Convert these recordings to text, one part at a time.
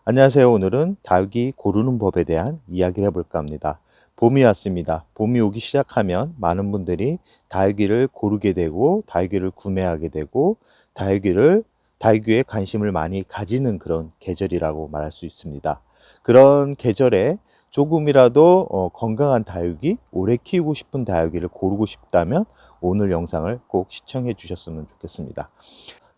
안녕하세요. 오늘은 다육이 고르는 법에 대한 이야기를 해볼까 합니다. 봄이 왔습니다. 봄이 오기 시작하면 많은 분들이 다육이를 고르게 되고 다육이를 구매하게 되고 다육이에 관심을 많이 가지는 그런 계절이라고 말할 수 있습니다. 그런 계절에 조금이라도 건강한 다육이, 오래 키우고 싶은 다육이를 고르고 싶다면 오늘 영상을 꼭 시청해 주셨으면 좋겠습니다.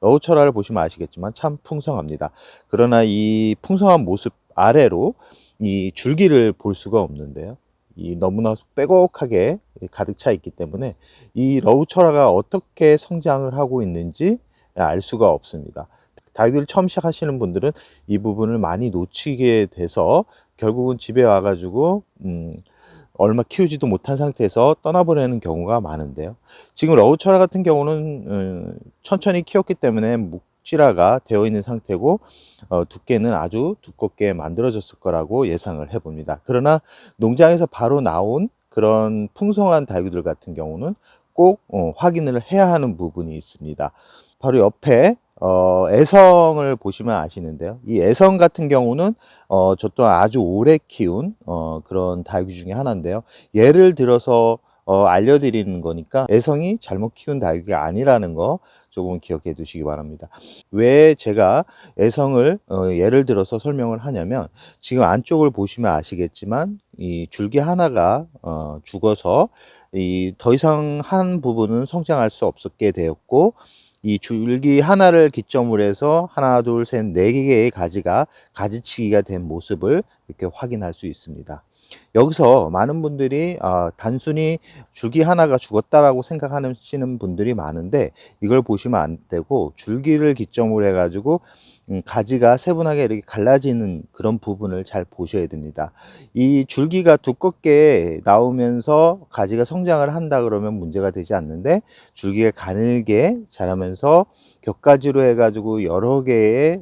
러우철화를 보시면 아시겠지만 참 풍성합니다. 그러나 이 풍성한 모습 아래로 이 줄기를 볼 수가 없는데요. 이 너무나 빼곡하게 가득 차 있기 때문에 이 러우철화가 어떻게 성장을 하고 있는지 알 수가 없습니다. 다육이를 처음 시작하시는 분들은 이 부분을 많이 놓치게 돼서 결국은 집에 와가지고 얼마 키우지도 못한 상태에서 떠나보내는 경우가 많은데요. 지금 러우철화 같은 경우는 천천히 키웠기 때문에 목질화가 되어 있는 상태고 두께는 아주 두껍게 만들어졌을 거라고 예상을 해봅니다. 그러나 농장에서 바로 나온 그런 풍성한 다육이들 같은 경우는 꼭 확인을 해야 하는 부분이 있습니다. 바로 옆에 애성을 보시면 아시는데요. 이 애성 같은 경우는 저 또한 아주 오래 키운 그런 다육이 중에 하나인데요. 예를 들어서 알려드리는 거니까 애성이 잘못 키운 다육이가 아니라는 거 조금 기억해 두시기 바랍니다. 왜 제가 애성을 예를 들어서 설명을 하냐면 지금 안쪽을 보시면 아시겠지만 이 줄기 하나가 죽어서 이 더 이상 한 부분은 성장할 수 없게 되었고 이 줄기 하나를 기점으로 해서 하나, 둘, 셋, 네 개의 가지가 가지치기가 된 모습을 이렇게 확인할 수 있습니다. 여기서 많은 분들이 단순히 줄기 하나가 죽었다라고 생각하시는 분들이 많은데 이걸 보시면 안 되고 줄기를 기점으로 해가지고 가지가 세분하게 이렇게 갈라지는 그런 부분을 잘 보셔야 됩니다. 이 줄기가 두껍게 나오면서 가지가 성장을 한다 그러면 문제가 되지 않는데 줄기가 가늘게 자라면서 격가지로 해가지고 여러 개의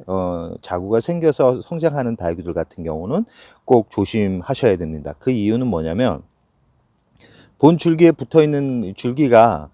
자구가 생겨서 성장하는 다육이들 같은 경우는 꼭 조심하셔야 됩니다. 그 이유는 뭐냐면 본 줄기에 붙어 있는 줄기가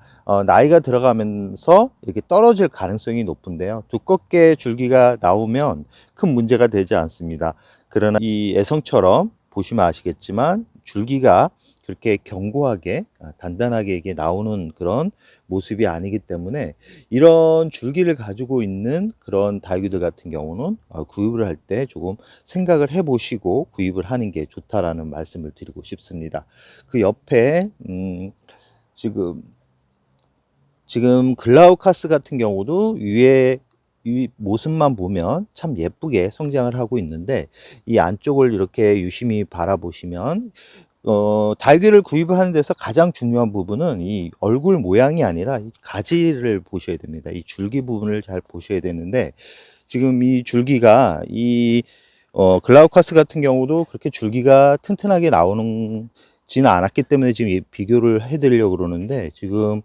나이가 들어가면서 이렇게 떨어질 가능성이 높은데요. 두껍게 줄기가 나오면 큰 문제가 되지 않습니다. 그러나 이 애성처럼 보시면 아시겠지만 줄기가 그렇게 견고하게 단단하게 이게 나오는 그런 모습이 아니기 때문에 이런 줄기를 가지고 있는 그런 다육이들 같은 경우는 구입을 할 때 조금 생각을 해 보시고 구입을 하는 게 좋다라는 말씀을 드리고 싶습니다. 그 옆에 지금 글라우카스 같은 경우도 위에 이 모습만 보면 참 예쁘게 성장을 하고 있는데 이 안쪽을 이렇게 유심히 바라보시면 달걀을 구입하는 데서 가장 중요한 부분은 이 얼굴 모양이 아니라 이 가지를 보셔야 됩니다. 이 줄기 부분을 잘 보셔야 되는데 지금 이 줄기가 이 글라우카스 같은 경우도 그렇게 줄기가 튼튼하게 나오는 지는 않았기 때문에 지금 비교를 해 드리려고 그러는데 지금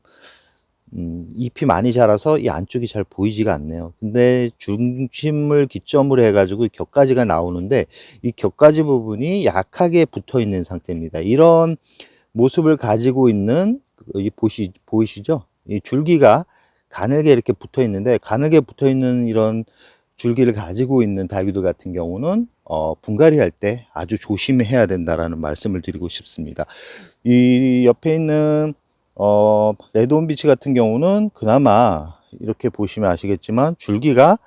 잎이 많이 자라서 이 안쪽이 잘 보이지가 않네요. 근데 중심을 기점으로 해가지고 격가지가 나오는데 이 격가지 부분이 약하게 붙어 있는 상태입니다. 이런 모습을 가지고 있는 보이시죠? 이 줄기가 가늘게 이렇게 붙어 있는데 가늘게 붙어 있는 이런 줄기를 가지고 있는 다육이들 같은 경우는 분갈이 할 때 아주 조심해야 된다라는 말씀을 드리고 싶습니다. 이 옆에 있는 레드온비치 같은 경우는 그나마 이렇게 보시면 아시겠지만 줄기가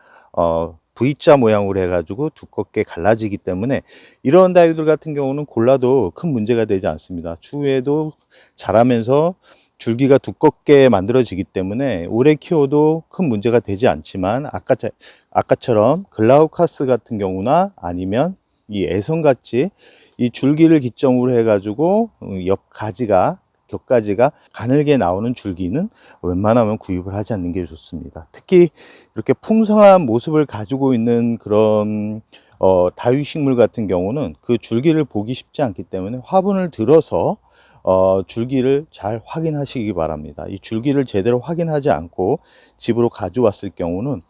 V자 모양으로 해가지고 두껍게 갈라지기 때문에 이런 다육들 같은 경우는 골라도 큰 문제가 되지 않습니다. 추후에도 자라면서 줄기가 두껍게 만들어지기 때문에 오래 키워도 큰 문제가 되지 않지만 아까처럼 글라우카스 같은 경우나 아니면 이 애성같이 이 줄기를 기점으로 해가지고 옆 가지가 격가지가 가늘게 나오는 줄기는 웬만하면 구입을 하지 않는 게 좋습니다. 특히 이렇게 풍성한 모습을 가지고 있는 그런 다육식물 같은 경우는 그 줄기를 보기 쉽지 않기 때문에 화분을 들어서 줄기를 잘 확인하시기 바랍니다. 이 줄기를 제대로 확인하지 않고 집으로 가져왔을 경우는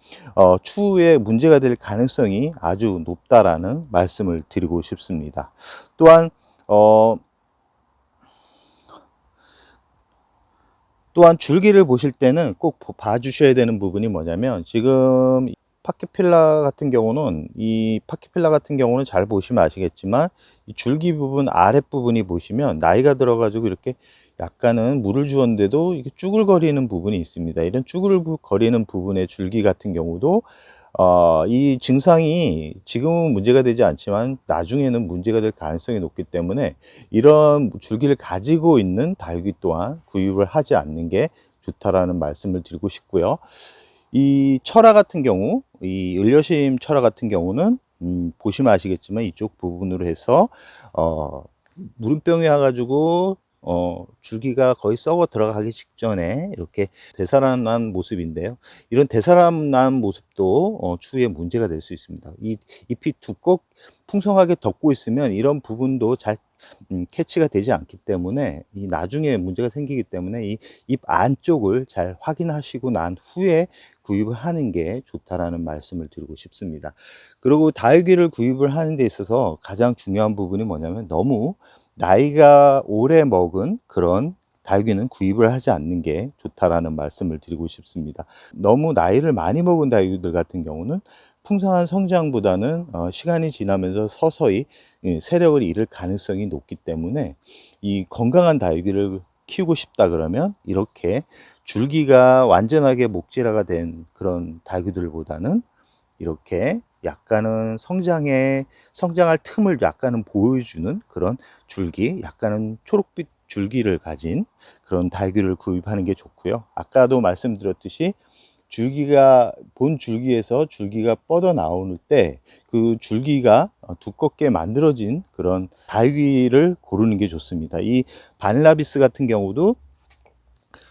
추후에 문제가 될 가능성이 아주 높다라는 말씀을 드리고 싶습니다. 또한 어, 줄기를 보실 때는 꼭 봐주셔야 되는 부분이 뭐냐면 지금 파키필라 같은 경우는, 이 파키필라 같은 경우는 잘 보시면 아시겠지만 이 줄기 부분 아랫부분이 보시면 나이가 들어가지고 이렇게 약간은 물을 주었는데도 이게 쭈글거리는 부분이 있습니다. 이런 쭈글거리는 부분의 줄기 같은 경우도 이 증상이 지금은 문제가 되지 않지만 나중에는 문제가 될 가능성이 높기 때문에 이런 줄기를 가지고 있는 다육이 또한 구입을 하지 않는 게 좋다라는 말씀을 드리고 싶고요. 이 철화 같은 경우, 이 을려심 철화 같은 경우는 보시면 아시겠지만 이쪽 부분으로 해서 물음병이 와가지고 줄기가 거의 썩어 들어가기 직전에 이렇게 되살아난 모습인데요. 이런 되살아난 모습도 추후에 문제가 될 수 있습니다. 이 잎이 풍성하게 덮고 있으면 이런 부분도 잘 캐치가 되지 않기 때문에 이 나중에 문제가 생기기 때문에 이 잎 안쪽을 잘 확인하시고 난 후에 구입을 하는 게 좋다라는 말씀을 드리고 싶습니다. 그리고 다육이를 구입을 하는 데 있어서 가장 중요한 부분이 뭐냐면 너무 나이가 오래 먹은 그런 다육이는 구입을 하지 않는 게 좋다라는 말씀을 드리고 싶습니다. 너무 나이를 많이 먹은 다육이들 같은 경우는 풍성한 성장보다는 시간이 지나면서 서서히 세력을 잃을 가능성이 높기 때문에 이 건강한 다육이를 키우고 싶다 그러면 이렇게 줄기가 완전하게 목질화가 된 그런 다육이들보다는 이렇게 약간은 성장할 틈을 약간은 보여주는 그런 줄기, 약간은 초록빛 줄기를 가진 그런 다육이를 구입하는 게 좋고요. 아까도 말씀드렸듯이 본 줄기에서 줄기가 뻗어 나올 때 그 줄기가 두껍게 만들어진 그런 다육이를 고르는 게 좋습니다. 이 바닐라비스 같은 경우도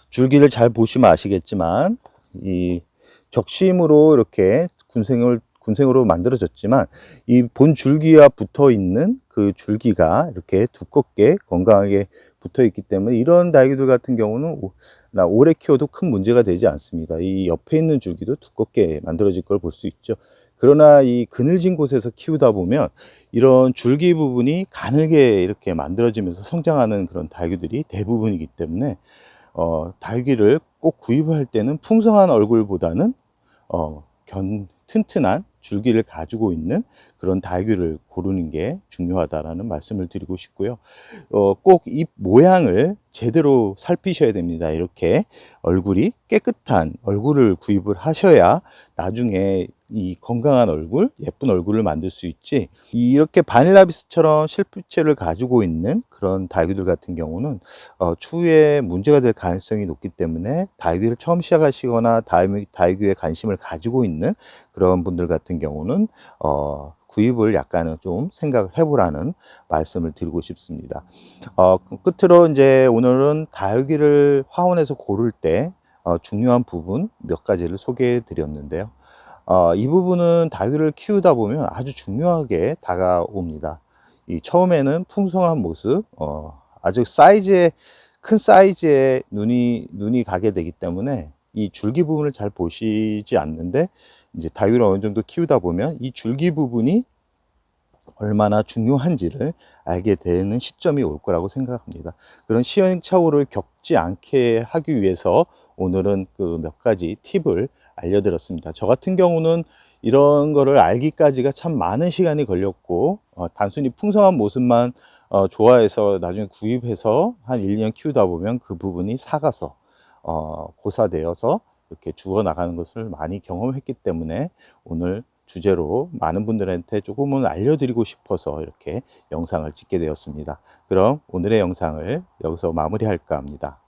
줄기를 잘 보시면 아시겠지만 이 적심으로 이렇게 군생으로 만들어졌지만 이 본 줄기와 붙어 있는 그 줄기가 이렇게 두껍게 건강하게 붙어 있기 때문에 이런 다육이들 같은 경우는 오래 키워도 큰 문제가 되지 않습니다. 이 옆에 있는 줄기도 두껍게 만들어질 걸 볼 수 있죠. 그러나 이 그늘진 곳에서 키우다 보면 이런 줄기 부분이 가늘게 이렇게 만들어지면서 성장하는 그런 다육이들이 대부분이기 때문에 다육이를 꼭 구입할 때는 풍성한 얼굴보다는 튼튼한 줄기를 가지고 있는 그런 다육이를 고르는 게 중요하다라는 말씀을 드리고 싶고요. 꼭 잎 모양을 제대로 살피셔야 됩니다. 이렇게 얼굴이 깨끗한 얼굴을 구입을 하셔야 나중에 이 건강한 얼굴, 예쁜 얼굴을 만들 수 있지, 이렇게 바닐라비스처럼 실피체를 가지고 있는 그런 다육이들 같은 경우는 추후에 문제가 될 가능성이 높기 때문에 다육이를 처음 시작하시거나 다육이에 관심을 가지고 있는 그런 분들 같은 경우는 구입을 약간은 좀 생각을 해보라는 말씀을 드리고 싶습니다. 끝으로 이제 오늘은 다육이를 화원에서 고를 때 중요한 부분 몇 가지를 소개해 드렸는데요. 이 부분은 다육이를 키우다 보면 아주 중요하게 다가옵니다. 이 처음에는 풍성한 모습, 아주 큰 사이즈에 눈이 가게 되기 때문에 이 줄기 부분을 잘 보시지 않는데 이제 다육이를 어느 정도 키우다 보면 이 줄기 부분이 얼마나 중요한지를 알게 되는 시점이 올 거라고 생각합니다. 그런 시행착오를 겪지 않게 하기 위해서 오늘은 그 몇 가지 팁을 알려드렸습니다. 저 같은 경우는 이런 거를 알기까지가 참 많은 시간이 걸렸고 단순히 풍성한 모습만 좋아해서 나중에 구입해서 한 1년 키우다 보면 그 부분이 사가서 고사되어서 이렇게 죽어나가는 것을 많이 경험했기 때문에 오늘 주제로 많은 분들한테 조금은 알려드리고 싶어서 이렇게 영상을 찍게 되었습니다. 그럼 오늘의 영상을 여기서 마무리할까 합니다.